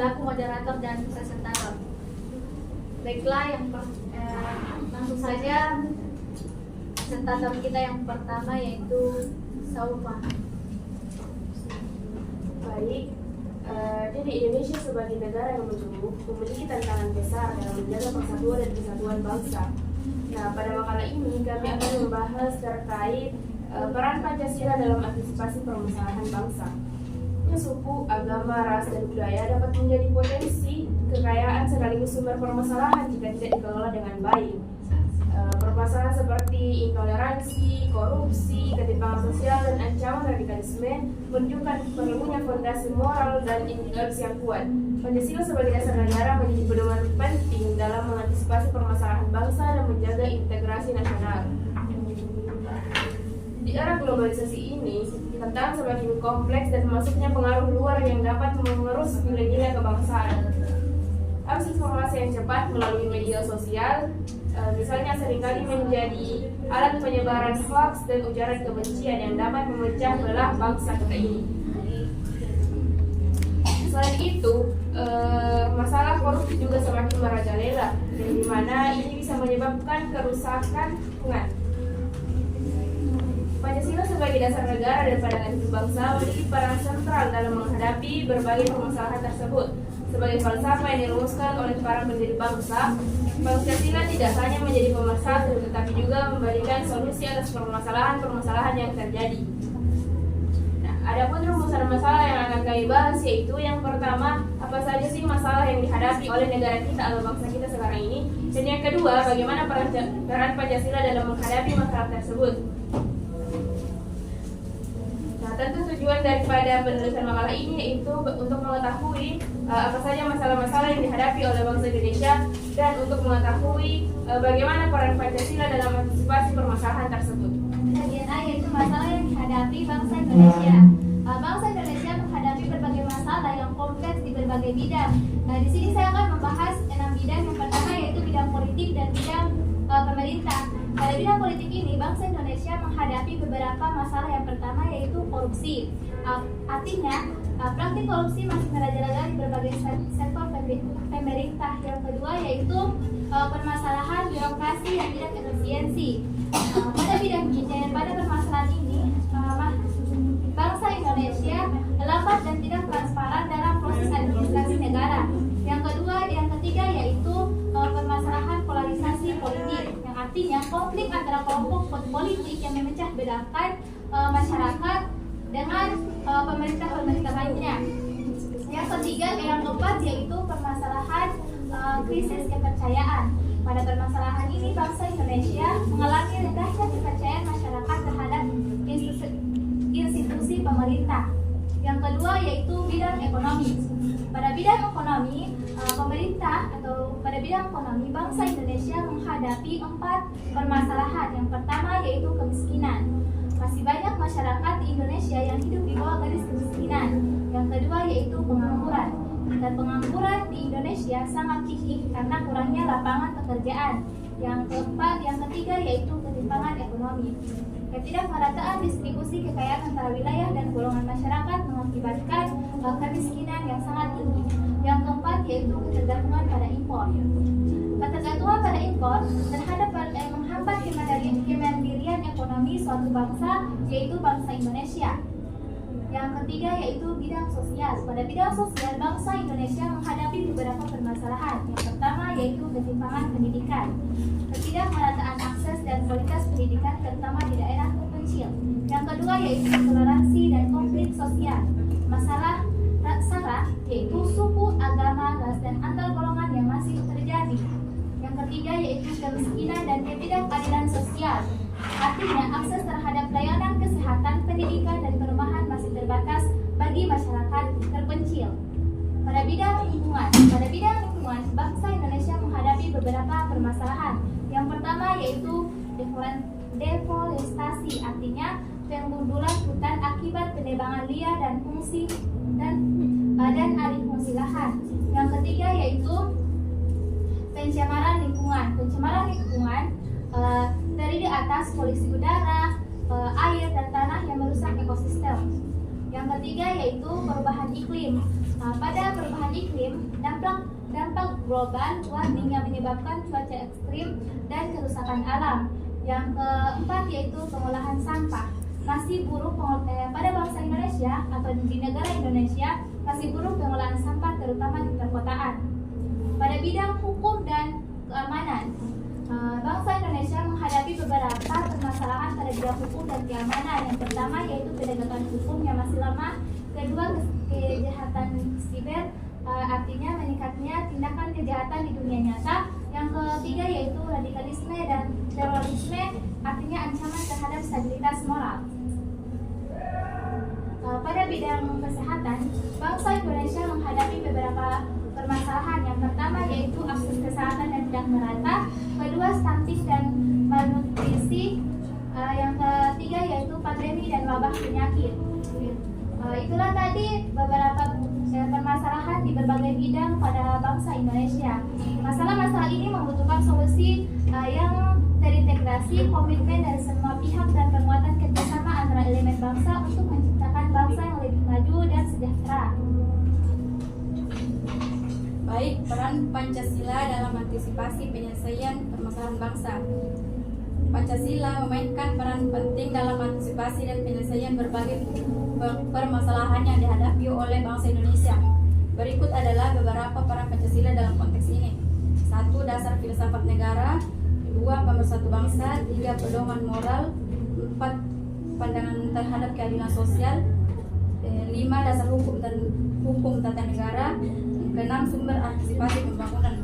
selaku moderator dan presentator. Baiklah, langsung saja presentator kita yang pertama yaitu Saufa. Baik, jadi Indonesia sebagai negara yang bertumbuh memiliki tantangan besar dalam menjaga persatuan dan kesatuan bangsa. Nah, pada makalah ini kami akan membahas terkait peran Pancasila dalam antisipasi permasalahan bangsa. Suku, agama, ras, dan budaya dapat menjadi potensi kekayaan sekaligus sumber permasalahan jika tidak dikelola dengan baik. Permasalahan seperti intoleransi, korupsi, ketimpangan sosial, dan ancaman radikalisme menunjukkan perlunya fondasi moral dan integritas yang kuat. Pancasila sebagai dasar negara menjadi pedoman penting dalam mengantisipasi permasalahan bangsa dan menjaga integrasi nasional. Di era globalisasi ini, tantangan semakin kompleks dan masuknya pengaruh luar yang dapat mengerus nilai-nilai kebangsaan. Arus informasi yang cepat melalui media sosial, misalnya seringkali menjadi alat penyebaran hoax dan ujaran kebencian yang dapat memecah belah bangsa kita ini. Selain itu, masalah korupsi juga semakin merajalela, dan di mana ini bisa menyebabkan kerusakan lingkungan. Pancasila sebagai dasar negara dan pandangan hidup bangsa memiliki peran sentral dalam menghadapi berbagai permasalahan tersebut. Sebagai falsafah yang dirumuskan oleh para pendiri bangsa, Pancasila tidak hanya menjadi pemersatu, tetapi juga memberikan solusi atas permasalahan-permasalahan yang terjadi. Nah, adapun rumusan masalah yang akan kami bahas yaitu yang pertama, apa saja sih masalah yang dihadapi oleh negara kita atau bangsa kita sekarang ini, dan yang kedua, bagaimana peran Pancasila dalam menghadapi masalah tersebut. Tentu tujuan daripada penulisan makalah ini yaitu untuk mengetahui apa saja masalah-masalah yang dihadapi oleh bangsa Indonesia dan untuk mengetahui bagaimana peran Pancasila dalam antisipasi permasalahan tersebut. Bagian A yaitu masalah yang dihadapi bangsa Indonesia. Bangsa Indonesia menghadapi berbagai masalah yang kompleks di berbagai bidang. Nah, di sini saya akan membahas 6 bidang. Yang pertama yaitu bidang politik dan bidang pemerintah. Pada bidang politik ini, bangsa Indonesia menghadapi beberapa masalah. Yang pertama yaitu korupsi. Artinya, praktik korupsi masih merajalela di berbagai sektor pemerintah. Yang kedua yaitu permasalahan birokrasi yang tidak efisiensi. Pada permasalahan ini, bangsa Indonesia lambat dan tidak transparan dalam proses administrasi negara. Yang ketiga yaitu permasalahan polarisasi politik, yang artinya konflik antara kelompok politik yang memecah bedakan masyarakat dengan pemerintah lainnya. Yang keempat yaitu permasalahan krisis kepercayaan. Pada permasalahan ini bangsa Indonesia mengalami rendahnya kepercayaan masyarakat terhadap institusi pemerintah. Yang kedua yaitu bidang ekonomi. Pada bidang ekonomi, pada bidang ekonomi bangsa Indonesia menghadapi 4 permasalahan. Yang pertama yaitu kemiskinan. Masih banyak masyarakat di Indonesia yang hidup di bawah garis kemiskinan. Yang kedua yaitu pengangguran. Dan pengangguran di Indonesia sangat tinggi karena kurangnya lapangan pekerjaan. Yang ketiga yaitu ketimpangan ekonomi. Ketidakmerataan distribusi kekayaan antara wilayah dan golongan masyarakat mengakibatkan kemiskinan yang sangat tinggi. Yang keempat yaitu ketergantungan pada impor. Ketergantungan pada impor terhadap menghambat kemandirian ekonomi suatu bangsa, yaitu bangsa Indonesia. Yang ketiga yaitu bidang sosial. Pada bidang sosial, bangsa Indonesia menghadapi beberapa permasalahan. Yang pertama yaitu ketimpangan pendidikan, ketidakmerataan akses dan kualitas pendidikan terutama di daerah terpencil. Yang kedua yaitu toleransi dan konflik sosial. Masalah sara yaitu suku, agama, ras, dan antar golongan yang masih terjadi. Yang ketiga yaitu kemiskinan dan ketidakadilan sosial. Artinya akses terhadap layanan kesehatan, pendidikan, dan perumahan masih terbatas bagi masyarakat terpencil. Pada bidang lingkungan, bangsa Indonesia menghadapi beberapa permasalahan. Yang pertama yaitu deforestasi, artinya penggundulan hutan akibat penebangan liar dan alih fungsi lahan. Yang ketiga yaitu pencemaran lingkungan. Terdiri atas polusi udara, air, dan tanah yang merusak ekosistem. Yang ketiga yaitu perubahan iklim. Pada perubahan iklim, dampak global warming yang menyebabkan cuaca ekstrim dan kerusakan alam. Yang keempat yaitu pengolahan sampah. Masih buruk pada bangsa Indonesia atau di negara Indonesia masih buruk pengolahan sampah terutama di perkotaan. Pada bidang hukum dan keamanan, bangsa Indonesia menghadapi beberapa permasalahan pada bidang hukum dan keamanan. Yang pertama yaitu penegakan hukum yang masih lemah. Kedua, kejahatan siber, artinya meningkatnya tindakan kejahatan di dunia nyata. Yang ketiga yaitu radikalisme dan terorisme, artinya ancaman terhadap stabilitas moral. Pada bidang kesehatan, bangsa Indonesia menghadapi beberapa permasalahan. Yang pertama yaitu akses kesehatan yang tidak merata. Kedua, stunting dan malnutrisi. Yang ketiga yaitu pandemi dan wabah penyakit. Itulah tadi beberapa permasalahan di berbagai bidang pada bangsa Indonesia. Masalah-masalah ini membutuhkan solusi yang terintegrasi, komitmen dari semua pihak dan penguatan kerjasama antara elemen bangsa untuk menciptakan bangsa yang lebih maju dan sejahtera. Baik, peran Pancasila dalam antisipasi penyelesaian permasalahan bangsa. Pancasila memainkan peran penting dalam antisipasi dan penyelesaian berbagai permasalahan yang dihadapi oleh bangsa Indonesia. Berikut adalah beberapa peran Pancasila dalam konteks ini. 1. Dasar filsafat negara. 2. Pemersatu bangsa. 3. Pedoman moral. 4. Pandangan terhadap keadilan sosial. 5. Dasar hukum dan hukum tata negara. 6. Sumber antisipasi pembangunan.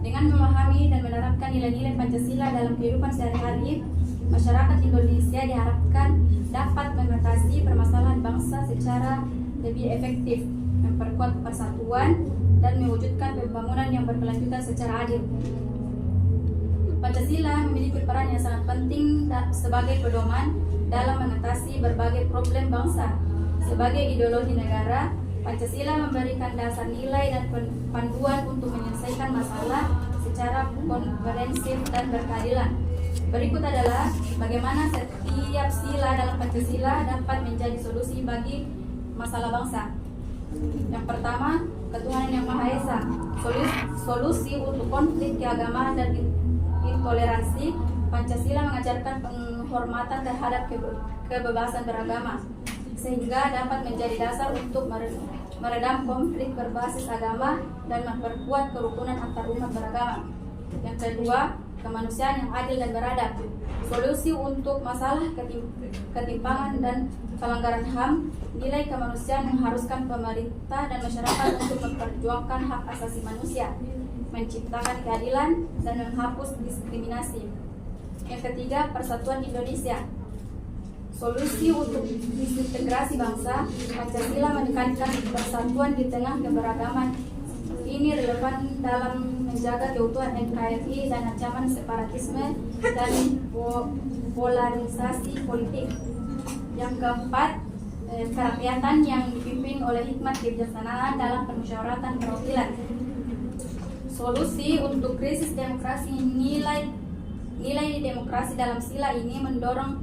Dengan memahami dan menerapkan nilai-nilai Pancasila dalam kehidupan sehari-hari, masyarakat Indonesia diharapkan dapat mengatasi permasalahan bangsa secara lebih efektif, memperkuat persatuan, dan mewujudkan pembangunan yang berkelanjutan secara adil. Pancasila memiliki peran yang sangat penting sebagai pedoman dalam mengatasi berbagai problem bangsa. Sebagai ideologi negara, Pancasila memberikan dasar nilai dan panduan untuk menyelesaikan masalah secara komprehensif dan berkeadilan. Berikut adalah bagaimana setiap sila dalam Pancasila dapat menjadi solusi bagi masalah bangsa. Yang pertama, ketuhanan yang Maha Esa. Solusi untuk konflik keagamaan dan intoleransi. Pancasila mengajarkan penghormatan terhadap kebebasan beragama, sehingga dapat menjadi dasar untuk meredam konflik berbasis agama dan memperkuat kerukunan antar umat beragama. Yang kedua, kemanusiaan yang adil dan beradab. Solusi untuk masalah ketimpangan dan pelanggaran HAM. Nilai kemanusiaan mengharuskan pemerintah dan masyarakat untuk memperjuangkan hak asasi manusia, menciptakan keadilan, dan menghapus diskriminasi. Yang ketiga, persatuan Indonesia. Solusi untuk disintegrasi bangsa. Pancasila menekankan persatuan di tengah keberagaman. Ini relevan dalam menjaga keutuhan NKRI dan ancaman separatisme dan polarisasi politik. Yang keempat, kerakyatan yang dipimpin oleh hikmat kebijaksanaan dalam permusyawaratan perwakilan. Solusi untuk krisis demokrasi. Nilai demokrasi dalam sila ini mendorong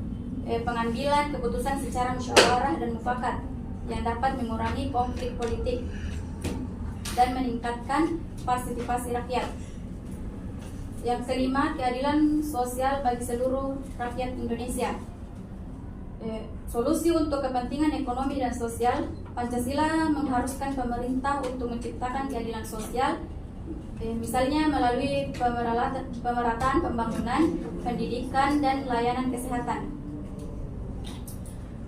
pengambilan keputusan secara musyawarah dan mufakat yang dapat mengurangi konflik politik dan meningkatkan partisipasi rakyat. Yang kelima, keadilan sosial bagi seluruh rakyat Indonesia. Solusi untuk kepentingan ekonomi dan sosial. Pancasila mengharuskan pemerintah untuk menciptakan keadilan sosial, misalnya melalui pemerataan pembangunan, pendidikan, dan layanan kesehatan.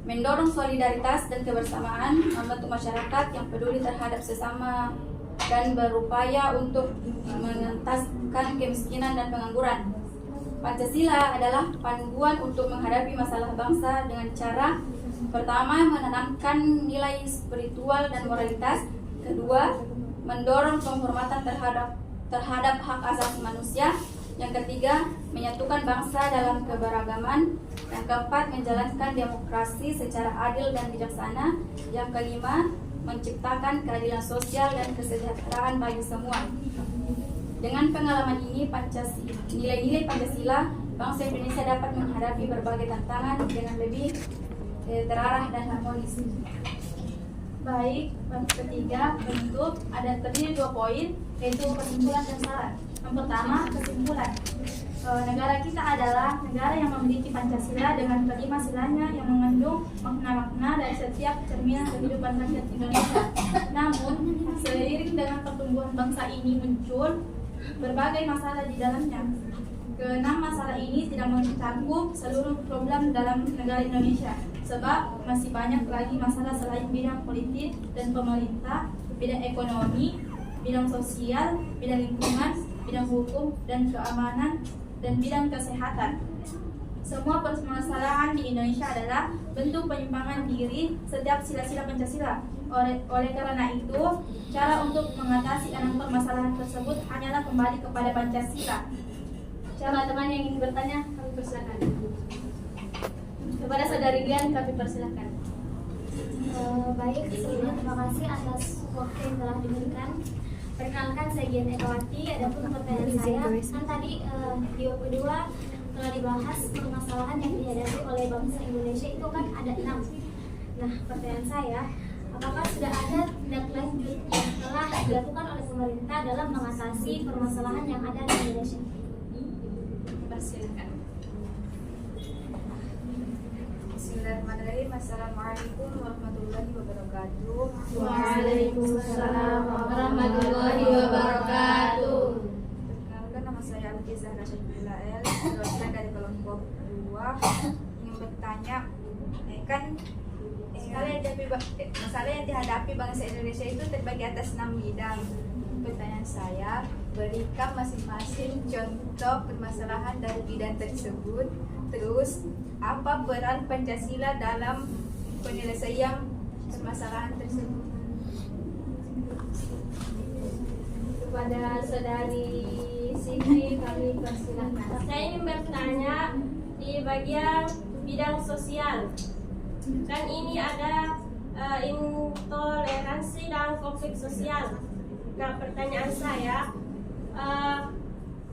Mendorong solidaritas dan kebersamaan, membentuk masyarakat yang peduli terhadap sesama dan berupaya untuk mengentaskan kemiskinan dan pengangguran. Pancasila adalah panduan untuk menghadapi masalah bangsa dengan cara: pertama, menanamkan nilai spiritual dan moralitas. Kedua, mendorong penghormatan terhadap hak asasi manusia. Yang ketiga, menyatukan bangsa dalam keberagaman. Yang keempat, menjalankan demokrasi secara adil dan bijaksana. Yang kelima, menciptakan keadilan sosial dan kesejahteraan bagi semua. Dengan pengalaman ini, nilai-nilai Pancasila, bangsa Indonesia dapat menghadapi berbagai tantangan dengan lebih terarah dan harmonis. Baik, ketiga bentuk ada terdiri 2 poin, yaitu kesimpulan dan saran. Yang pertama, kesimpulan. Negara kita adalah negara yang memiliki Pancasila dengan kelima silanya yang mengandung makna-makna dari setiap cerminan kehidupan rakyat Indonesia. Namun, seiring dengan pertumbuhan bangsa ini muncul berbagai masalah di dalamnya. Keenam masalah ini tidak mencakup seluruh problem dalam negara Indonesia, sebab masih banyak lagi masalah selain bidang politik dan pemerintah, bidang ekonomi, bidang sosial, bidang lingkungan, bidang hukum dan keamanan, dan bidang kesehatan. Semua permasalahan di Indonesia adalah bentuk penyimpangan diri setiap sila-sila Pancasila. Oleh karena itu, cara untuk mengatasi 6 permasalahan tersebut hanyalah kembali kepada Pancasila. Teman-teman yang ingin bertanya, kami persilakan. Kepada Saudari Dian, kami persilakan. Baik, sebelumnya terima kasih atas waktu yang telah diberikan. Perkenalkan, saya Gian Ekawati. Adapun pertanyaan saya, kan tadi di WP2 telah dibahas permasalahan yang dihadapi oleh bangsa Indonesia itu kan ada 6. Nah, pertanyaan saya, apakah sudah ada tindak lanjut yang telah dilakukan oleh pemerintah dalam mengatasi permasalahan yang ada di Indonesia? Persilakan. Bismillahirrahmanirrahim. Assalamualaikum warahmatullahi wabarakatuh. Waalaikumsalam warahmatullahi wabarakatuh. Perkenalkan, nama saya Alki Zahra Syakbilael, dosen dari kelompok 2. Ingin bertanya, masalah yang dihadapi bangsa Indonesia itu terbagi atas 6 bidang. Pertanyaan saya, berikan masing-masing contoh permasalahan dari bidang tersebut. Terus, apa peran Pancasila dalam penyelesaian permasalahan tersebut? Kepada Saudari Siti, kami persilakan. Saya ingin bertanya di bagian bidang sosial. Kan ini ada intoleransi dan konflik sosial. Nah, pertanyaan saya,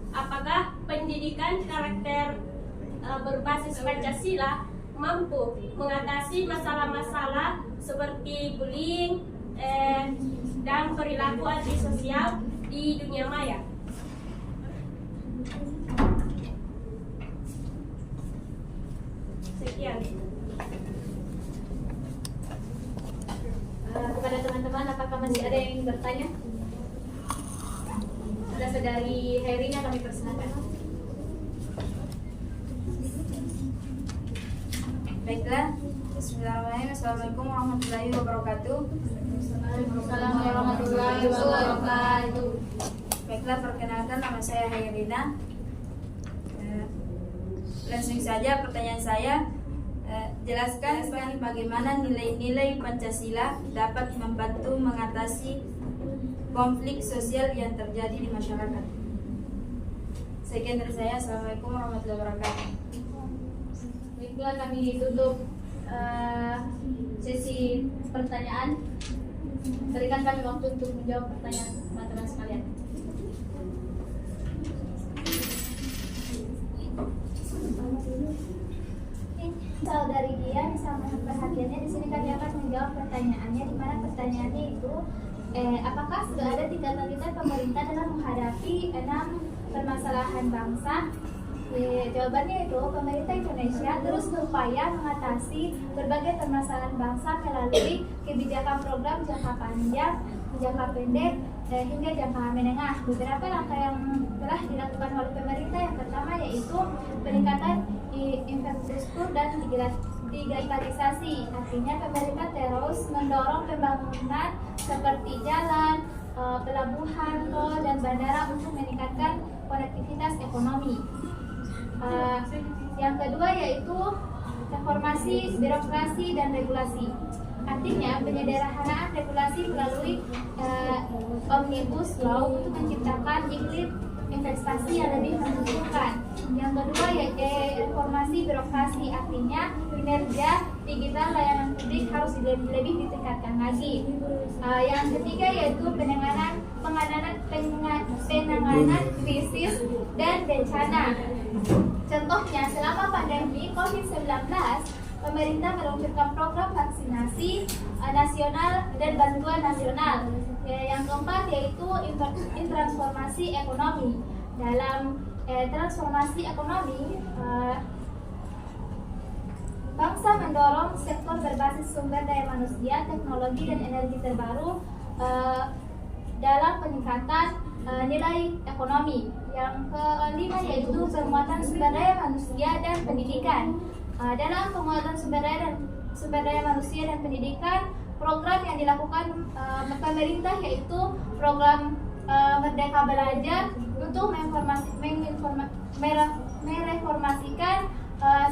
apakah pendidikan karakter berbasis Pancasila mampu mengatasi masalah-masalah seperti bullying dan perilaku antisosial di dunia maya? Sekian. Kepada teman-teman, apakah masih ada yang ingin bertanya? Ada Saudari Herina, kami persilakan. Baiklah, Bismillahirrahmanirrahim. Assalamualaikum warahmatullahi wabarakatuh. Assalamualaikum warahmatullahi wabarakatuh. Baiklah, perkenalkan, nama saya Herina. Langsung saja pertanyaan saya. Jelaskan bagaimana nilai-nilai Pancasila dapat membantu mengatasi konflik sosial yang terjadi di masyarakat. Sekian dari saya. Assalamualaikum warahmatullahi wabarakatuh. Baiklah, kami tutup sesi pertanyaan. Berikan kami waktu untuk menjawab pertanyaan teman-teman sekalian. Saudari Dian, sama perhatiannya di sini kami akan menjawab pertanyaannya, di mana pertanyaannya itu apakah sudah ada tindak lanjutan pemerintah dalam menghadapi 6 permasalahan bangsa? Jawabannya itu, pemerintah Indonesia terus berupaya mengatasi berbagai permasalahan bangsa melalui kebijakan program jangka panjang, jangka pendek, hingga jangka menengah. Beberapa langkah yang telah dilakukan oleh pemerintah, yang pertama yaitu peningkatan infrastruktur dan digitalisasi. Artinya pemerintah terus mendorong pembangunan seperti jalan, pelabuhan, tol, dan bandara untuk meningkatkan konektivitas ekonomi. Yang kedua yaitu reformasi birokrasi dan regulasi. Artinya penyederhanaan regulasi melalui Omnibus Law untuk menciptakan iklim investasi yang lebih menguntungkan. Yang kedua yaitu reformasi birokrasi, artinya kinerja digital layanan publik harus lebih ditingkatkan lagi. Yang ketiga yaitu penanganan krisis dan bencana. Contohnya, selama pandemi COVID-19, pemerintah meluncurkan program vaksinasi nasional dan bantuan nasional. Yang keempat yaitu transformasi ekonomi. Dalam transformasi ekonomi, bangsa mendorong sektor berbasis sumber daya manusia, teknologi, dan energi terbaru dalam peningkatan nilai ekonomi. Yang kelima yaitu penguatan sumber daya manusia dan pendidikan. Dalam penguatan sumber daya manusia dan pendidikan, program yang dilakukan pemerintah yaitu program Merdeka Belajar untuk mereformasikan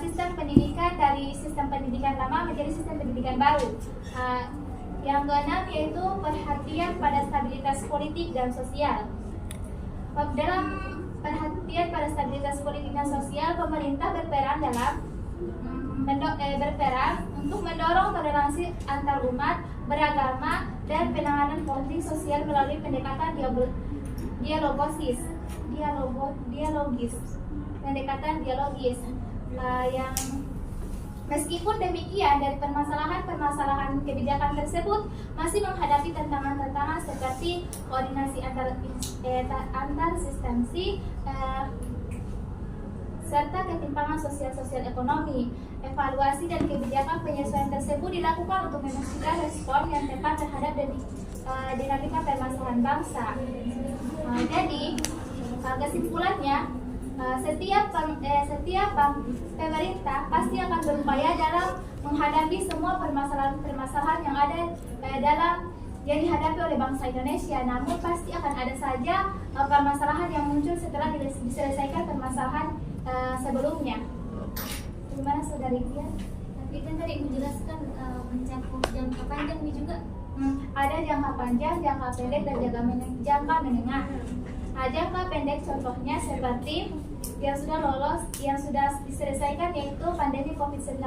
sistem pendidikan dari sistem pendidikan lama menjadi sistem pendidikan baru. Yang keenam yaitu perhatian pada stabilitas politik dan sosial. Dalam perhatian pada stabilitas politik dan sosial, pemerintah berperan untuk mendorong toleransi antar umat beragama dan penanganan konflik sosial melalui pendekatan dialogis. Yang meskipun demikian, dari permasalahan kebijakan tersebut masih menghadapi tantangan-tantangan seperti koordinasi antar instansi serta ketimpangan sosial ekonomi. Evaluasi dan kebijakan penyesuaian tersebut dilakukan untuk memastikan respon yang tepat terhadap dinamika permasalahan bangsa. Jadi kesimpulannya, setiap pemerintah pasti akan berupaya dalam menghadapi semua permasalahan yang ada yang dihadapi oleh bangsa Indonesia. Namun pasti akan ada saja permasalahan yang muncul setelah diselesaikan permasalahan sebelumnya. Gimana Saudari Dia? Tapi kan tadi menjelaskan mencakup jangka panjang ini juga. Ada jangka panjang, jangka pendek, dan jangka menengah. Jangka pendek contohnya seperti yang sudah diselesaikan yaitu pandemi COVID-19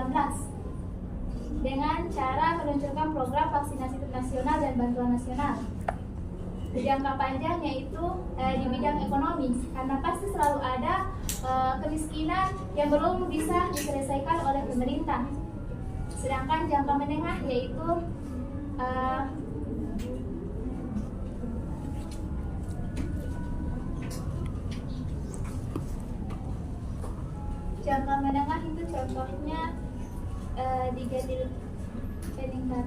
dengan cara meluncurkan program vaksinasi nasional dan bantuan nasional. Jangka panjang yaitu di bidang ekonomi, karena pasti selalu ada kemiskinan yang belum bisa diselesaikan oleh pemerintah. Sedangkan jangka menengah yaitu jangka menengah itu contohnya peningkat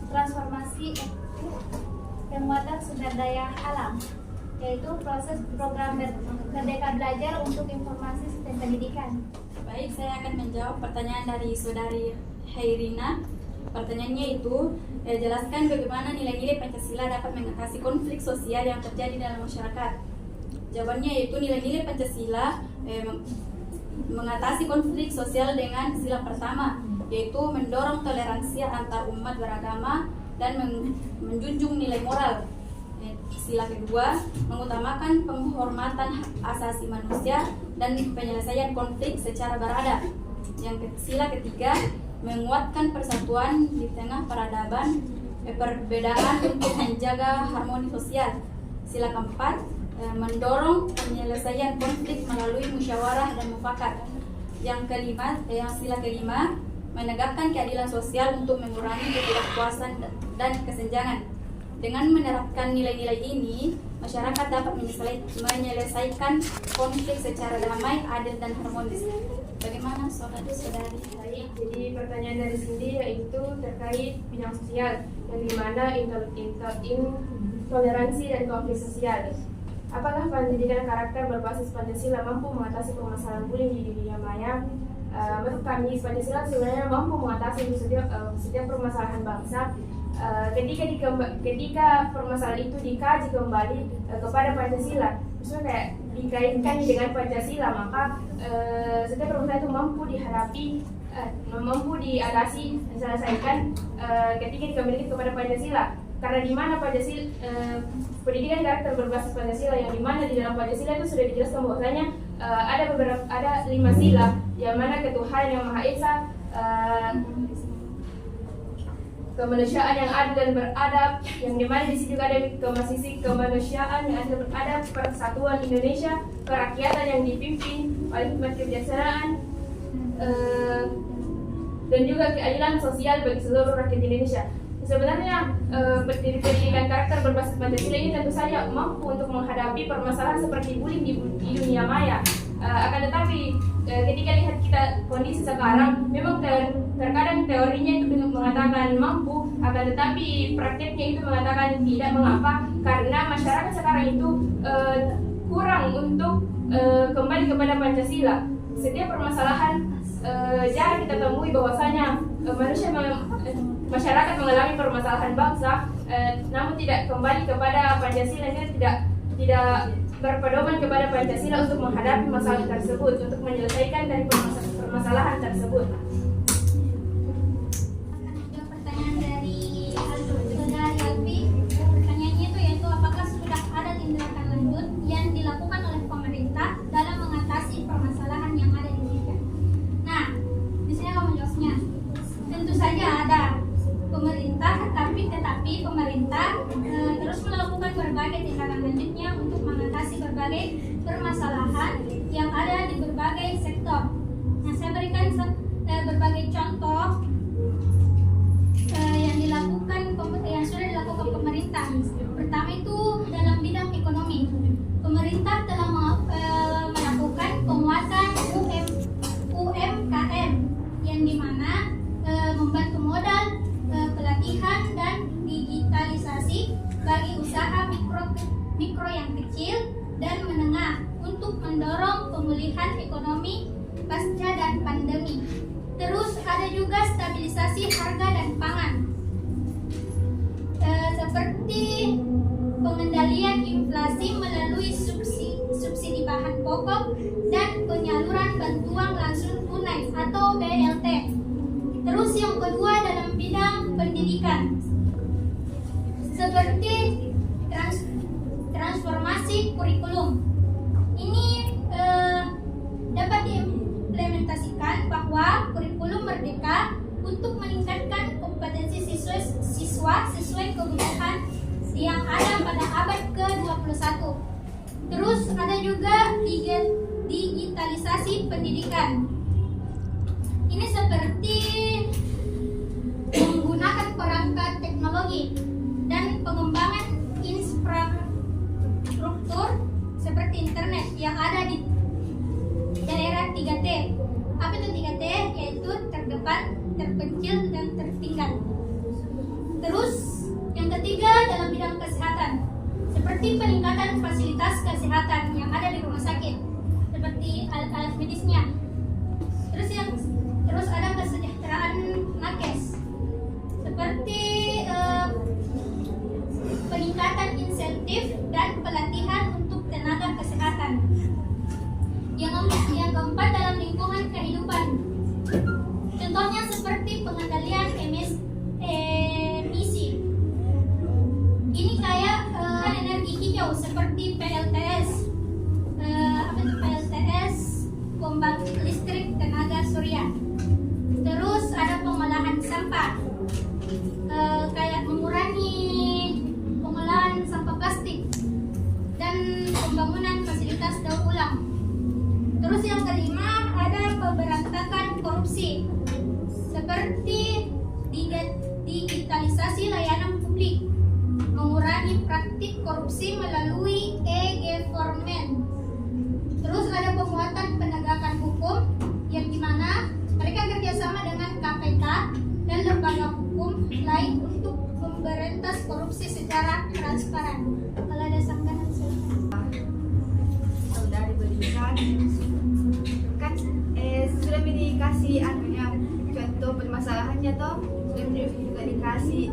transformasi penguatan sumber daya alam, yaitu proses program Merdeka Belajar untuk informasi sistem pendidikan. Baik, saya akan menjawab pertanyaan dari Saudari Hairina. Pertanyaannya itu, jelaskan bagaimana nilai-nilai Pancasila dapat mengatasi konflik sosial yang terjadi dalam masyarakat. Jawabannya yaitu nilai-nilai Pancasila mengatasi konflik sosial dengan sila pertama, yaitu mendorong toleransi antar umat beragama dan menjunjung nilai moral. Sila kedua, mengutamakan penghormatan hak asasi manusia dan penyelesaian konflik secara beradab. Sila ketiga, menguatkan persatuan di tengah peradaban perbedaan untuk menjaga harmoni sosial. Sila keempat, mendorong penyelesaian konflik melalui musyawarah dan mufakat. Sila kelima, menegakkan keadilan sosial untuk mengurangi ketidakpuasan dan kesenjangan. Dengan menerapkan nilai-nilai ini, masyarakat dapat menyelesaikan konflik secara damai, adil, dan harmonis. Bagaimana saudari-saudari? Baik, jadi pertanyaan dari Cindy yaitu terkait bidang sosial, yang dimana intoleransi dan konflik sosial. Apakah pendidikan karakter berbasis Pancasila mampu mengatasi permasalahan bullying di dunia maya? Menurut kami, Pancasila sebenarnya mampu mengatasi setiap permasalahan bangsa. Ketika permasalahan itu dikaji kembali kepada Pancasila, maksudnya kayak dikaitkan dengan Pancasila, maka setiap permasalahan itu mampu diatasi, diselesaikan ketika dikembalikan kepada Pancasila. Karena di mana Pancasila, pendidikan karakter berbasis Pancasila, yang di mana di dalam Pancasila itu sudah dijelaskan bahwasanya ada 5 sila, yang mana ketuhanan yang Maha Esa, kemanusiaan yang adil dan beradab, yang dimana di situ ada sisi kemanusiaan yang adil dan beradab, persatuan Indonesia, kerakyatan yang dipimpin oleh hikmat kebijaksanaan, dan juga keadilan sosial bagi seluruh rakyat Indonesia. Sebenarnya pendidikan karakter berbasis Pancasila ini tentu saja mampu untuk menghadapi permasalahan seperti bullying di dunia maya. Akan tetapi ketika lihat kita kondisi sekarang, memang terkadang teorinya itu mengatakan mampu, akan tetapi prakteknya itu mengatakan tidak. Mengapa? Karena masyarakat sekarang itu kurang untuk kembali kepada Pancasila. Setiap permasalahan jarang kita temui bahwasanya masyarakat mengalami permasalahan bangsa, namun tidak kembali kepada Pancasila, tidak berpedoman kepada Pancasila untuk menghadapi masalah tersebut, untuk menyelesaikan dari permasalahan tersebut. Pertanyaan dari Alfi, pertanyaannya itu yaitu apakah sudah ada tindakan lanjut yang dilakukan oleh pemerintah dalam mengatasi permasalahan yang ada di Indonesia? Nah, di sini aku menjawabnya. Tentu saja ada pemerintah, tetapi pemerintah terus melakukan berbagai tindakan lanjutnya untuk mengatasi berbagai permasalahan yang ada di berbagai sektor. Nah, saya berikan berbagai contoh yang sudah dilakukan pemerintah. Pertama itu dalam bidang ekonomi, pemerintah telah melakukan penguatan UMKM yang dimana membantu modal, pelatihan dan digitalisasi bagi usaha mikro yang kecil dan menengah untuk mendorong pemulihan ekonomi pasca dan pandemi. Terus ada juga stabilisasi harga dan pangan, seperti pengendalian inflasi melalui subsidi bahan pokok dan penyaluran bantuan langsung tunai atau BLT. Terus yang kedua dalam bidang pendidikan, seperti transformasi kurikulum. Ini dapat diimplementasikan bahwa kurikulum merdeka untuk meningkatkan kompetensi siswa sesuai kebutuhan yang ada pada abad ke-21. Terus ada juga digitalisasi pendidikan. Ini seperti menggunakan perangkat teknologi dan pengembangan infrastruktur seperti internet yang ada di daerah 3T. Apa itu 3T? Yaitu terdepan, terpencil, dan tertinggal. Terus yang ketiga dalam bidang kesehatan, seperti peningkatan fasilitas kesehatan yang ada di rumah sakit, seperti alat-alat medisnya. Terus ada kesejahteraan nakes, seperti peningkatan insentif dan pelatihan untuk tenaga kesehatan. Yang keempat dalam lingkungan kehidupan, contohnya seperti pengendalian emisi. Ini kayak energi hijau seperti PLTS, pembangkit listrik tenaga surya. Terus ada pengolahan sampah, kayak mengurangi pengolahan sampah plastik dan pembangunan fasilitas daur ulang. Terus yang kelima ada pemberantasan korupsi, seperti digitalisasi layanan publik, mengurangi praktik korupsi melalui e-government. Terus ada penguatan penegakan hukum yang dimana mereka kerjasama dengan KPK dan lembaga hukum lain untuk memberantas korupsi secara transparan. Kalau ada sanggahan silakan. Saudari berikan kan sudah dikasih contoh permasalahannya toh, sudah juga dikasih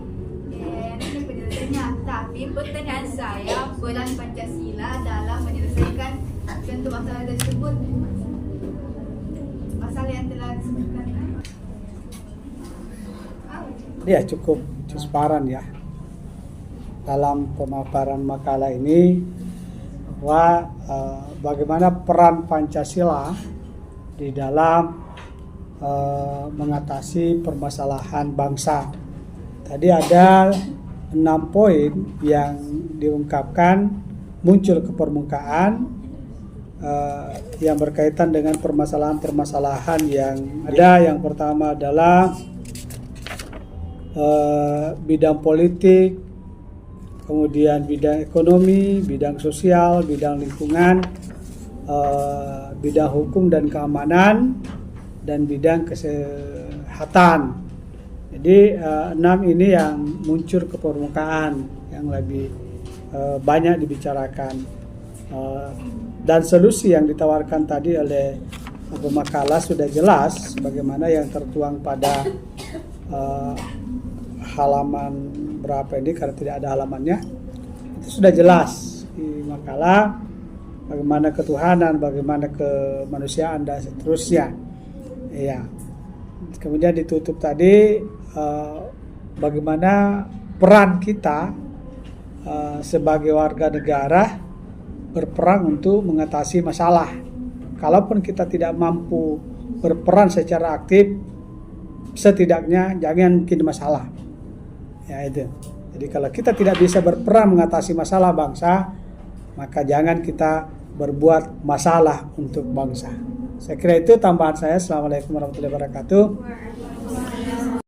nanti penjelasannya. Tapi pertanyaan saya, peran Pancasila dalam menyelesaikan contoh masalah tersebut, masalah yang telah disebutkan. Ya, cukup transparan ya dalam pemaparan makalah ini bahwa bagaimana peran Pancasila di dalam mengatasi permasalahan bangsa. Tadi ada 6 poin yang diungkapkan muncul ke permukaan yang berkaitan dengan permasalahan-permasalahan yang ada. Yang pertama adalah bidang politik, kemudian bidang ekonomi, bidang sosial, bidang lingkungan, bidang hukum dan keamanan, dan bidang kesehatan. Jadi 6 ini yang muncul ke permukaan, yang lebih banyak dibicarakan. Dan solusi yang ditawarkan tadi oleh pemakalah sudah jelas, bagaimana yang tertuang pada halaman berapa ini, karena tidak ada halamannya, itu sudah jelas di makalah bagaimana ketuhanan, bagaimana kemanusiaan dan seterusnya. Ya. Kemudian ditutup tadi bagaimana peran kita sebagai warga negara berperan untuk mengatasi masalah. Kalaupun kita tidak mampu berperan secara aktif, setidaknya jangan bikin masalah. Ya itu. Jadi kalau kita tidak bisa berperan mengatasi masalah bangsa, maka jangan kita berbuat masalah untuk bangsa. Saya kira itu tambahan saya. Assalamualaikum warahmatullahi wabarakatuh.